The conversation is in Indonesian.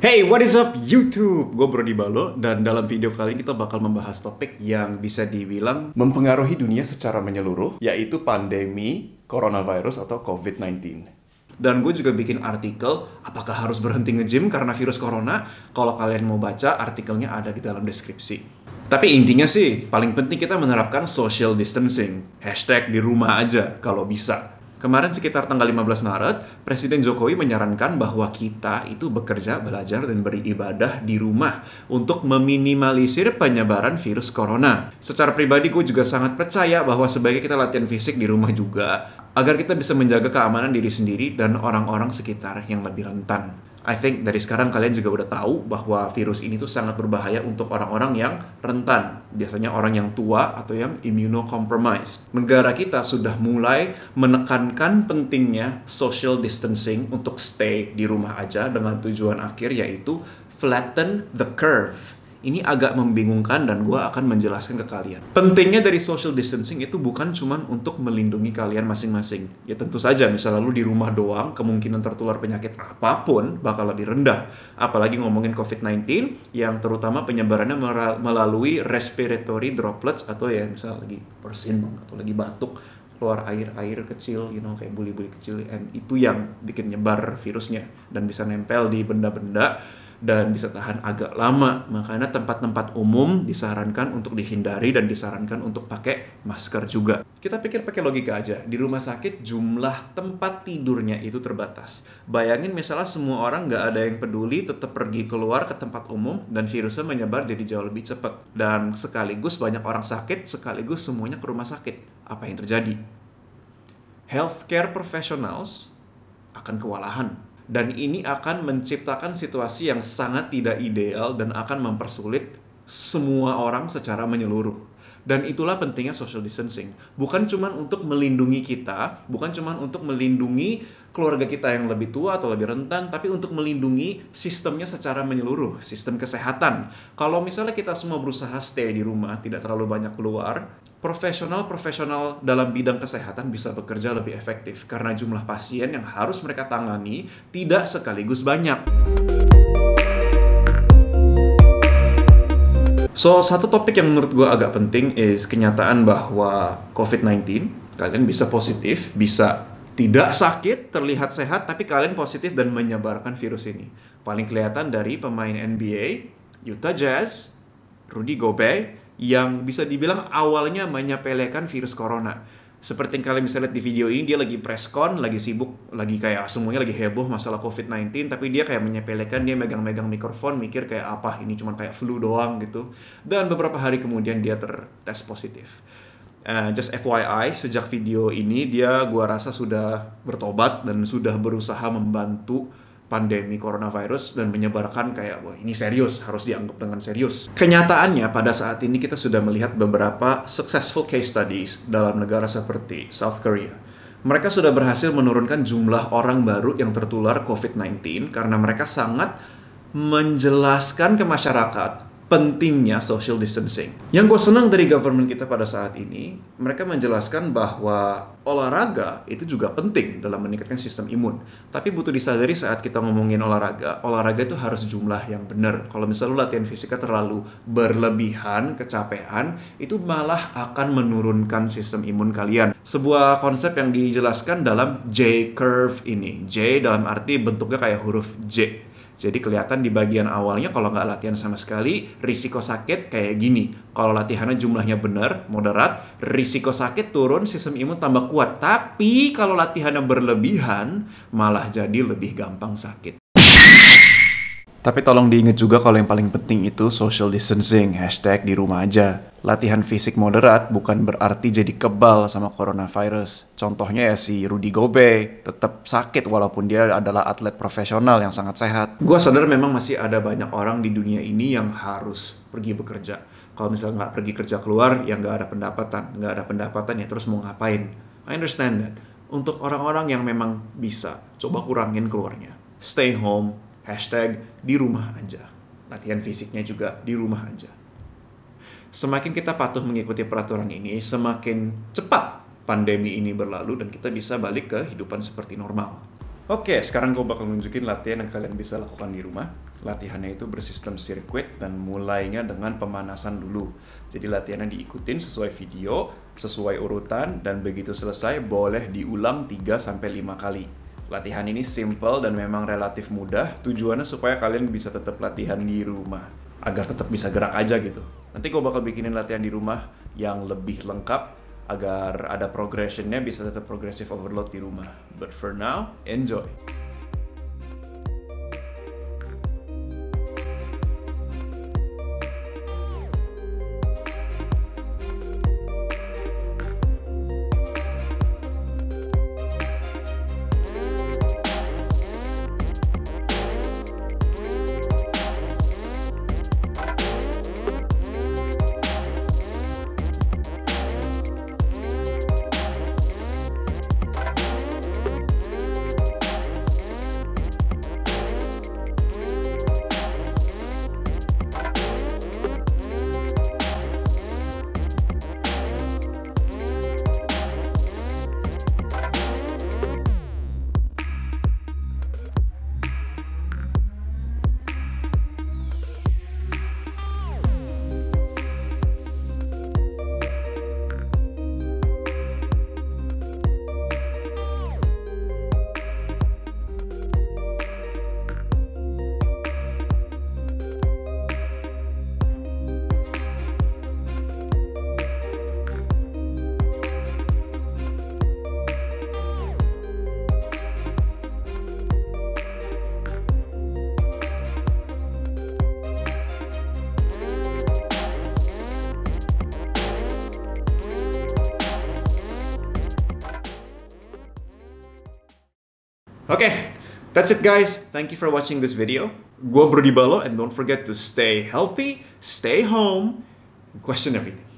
Hey, what is up YouTube? Gue Brody Balo, dan dalam video kali ini kita bakal membahas topik yang bisa dibilang mempengaruhi dunia secara menyeluruh, yaitu pandemi coronavirus atau COVID-19. Dan gue juga bikin artikel, apakah harus berhenti nge-gym karena virus corona? Kalau kalian mau baca, artikelnya ada di dalam deskripsi. Tapi intinya sih, paling penting kita menerapkan social distancing. Hashtag di rumah aja, kalau bisa. Kemarin sekitar tanggal 15 Maret, Presiden Jokowi menyarankan bahwa kita itu bekerja, belajar, dan beribadah di rumah untuk meminimalisir penyebaran virus corona. Secara pribadi, gue juga sangat percaya bahwa sebaiknya kita latihan fisik di rumah juga, agar kita bisa menjaga keamanan diri sendiri dan orang-orang sekitar yang lebih rentan. I think dari sekarang kalian juga udah tahu bahwa virus ini tuh sangat berbahaya untuk orang-orang yang rentan. Biasanya orang yang tua atau yang immunocompromised. Negara kita sudah mulai menekankan pentingnya social distancing untuk stay di rumah aja dengan tujuan akhir yaitu flatten the curve. Ini agak membingungkan dan gue akan menjelaskan ke kalian. Pentingnya dari social distancing itu bukan cuma untuk melindungi kalian masing-masing. Ya tentu saja, misalnya lu di rumah doang, kemungkinan tertular penyakit apapun bakal lebih rendah. Apalagi ngomongin COVID-19 yang terutama penyebarannya melalui respiratory droplets atau ya misalnya lagi bersin atau lagi batuk, keluar air kecil, kayak buli-buli kecil, and itu yang bikin nyebar virusnya dan bisa nempel di benda-benda dan bisa tahan agak lama. Makanya tempat-tempat umum disarankan untuk dihindari dan disarankan untuk pakai masker juga. Kita pikir pakai logika aja, di rumah sakit jumlah tempat tidurnya itu terbatas. Bayangin misalnya semua orang nggak ada yang peduli, tetap pergi keluar ke tempat umum dan virusnya menyebar jadi jauh lebih cepat. Dan sekaligus banyak orang sakit, sekaligus semuanya ke rumah sakit. Apa yang terjadi? Healthcare professionals akan kewalahan. Dan ini akan menciptakan situasi yang sangat tidak ideal dan akan mempersulit semua orang secara menyeluruh. Dan itulah pentingnya social distancing. Bukan cuma untuk melindungi kita, bukan cuma untuk melindungi keluarga kita yang lebih tua atau lebih rentan, tapi untuk melindungi sistemnya secara menyeluruh, sistem kesehatan. Kalau misalnya kita semua berusaha stay di rumah, tidak terlalu banyak keluar, profesional dalam bidang kesehatan bisa bekerja lebih efektif karena jumlah pasien yang harus mereka tangani tidak sekaligus banyak. So, satu topik yang menurut gue agak penting is kenyataan bahwa COVID-19, kalian bisa positif, bisa tidak sakit, terlihat sehat, tapi kalian positif dan menyebarkan virus ini. Paling kelihatan dari pemain NBA, Utah Jazz, Rudy Gobert, yang bisa dibilang awalnya menyepelekan virus corona. Seperti yang kalian bisa lihat di video ini, dia lagi press con, lagi sibuk, lagi kayak semuanya lagi heboh masalah COVID-19, tapi dia kayak menyepelekan, dia megang-megang mikrofon, mikir kayak apa, ini cuma kayak flu doang gitu. Dan beberapa hari kemudian dia tertes positif. Just FYI, sejak video ini gua rasa sudah bertobat dan sudah berusaha membantu pandemi coronavirus dan menyebarkan kayak, wah ini serius, harus dianggap dengan serius. Kenyataannya pada saat ini kita sudah melihat beberapa successful case studies dalam negara seperti South Korea. Mereka sudah berhasil menurunkan jumlah orang baru yang tertular COVID-19 karena mereka sangat menjelaskan ke masyarakat pentingnya social distancing. Yang gue senang dari government kita pada saat ini, mereka menjelaskan bahwa olahraga itu juga penting dalam meningkatkan sistem imun. Tapi butuh disadari saat kita ngomongin olahraga itu harus jumlah yang benar. Kalau misalnya latihan fisiknya terlalu berlebihan, kecapean, itu malah akan menurunkan sistem imun kalian. Sebuah konsep yang dijelaskan dalam J-curve ini. J dalam arti bentuknya kayak huruf J. Jadi kelihatan di bagian awalnya kalau nggak latihan sama sekali, risiko sakit kayak gini. Kalau latihannya jumlahnya benar, moderat, risiko sakit turun, sistem imun tambah kuat. Tapi kalau latihannya berlebihan, malah jadi lebih gampang sakit. Tapi tolong diingat juga kalau yang paling penting itu social distancing, hashtag di rumah aja. Latihan fisik moderat bukan berarti jadi kebal sama coronavirus. Contohnya ya si Rudy Gobert, tetap sakit walaupun dia adalah atlet profesional yang sangat sehat. Gue sadar memang masih ada banyak orang di dunia ini yang harus pergi bekerja. Kalau misalnya nggak pergi kerja keluar, ya nggak ada pendapatan. Nggak ada pendapatan ya terus mau ngapain? I understand that. Untuk orang-orang yang memang bisa, coba kurangin keluarnya. Stay home. Hashtag di rumah aja. Latihan fisiknya juga di rumah aja. Semakin kita patuh mengikuti peraturan ini, semakin cepat pandemi ini berlalu dan kita bisa balik ke kehidupan seperti normal. Oke, sekarang gue bakal nunjukin latihan yang kalian bisa lakukan di rumah. Latihannya itu bersistem sirkuit dan mulainya dengan pemanasan dulu. Jadi latihannya diikutin sesuai video, sesuai urutan, dan begitu selesai boleh diulang 3-5 kali. Latihan ini simple dan memang relatif mudah. Tujuannya supaya kalian bisa tetap latihan di rumah, agar tetap bisa gerak aja gitu. Nanti gue bakal bikinin latihan di rumah yang lebih lengkap, agar ada progressionnya, bisa tetap progressive overload di rumah. But for now, enjoy! Okay, that's it guys. Thank you for watching this video. Gua Brody Balo, and don't forget to stay healthy, stay home, and question everything.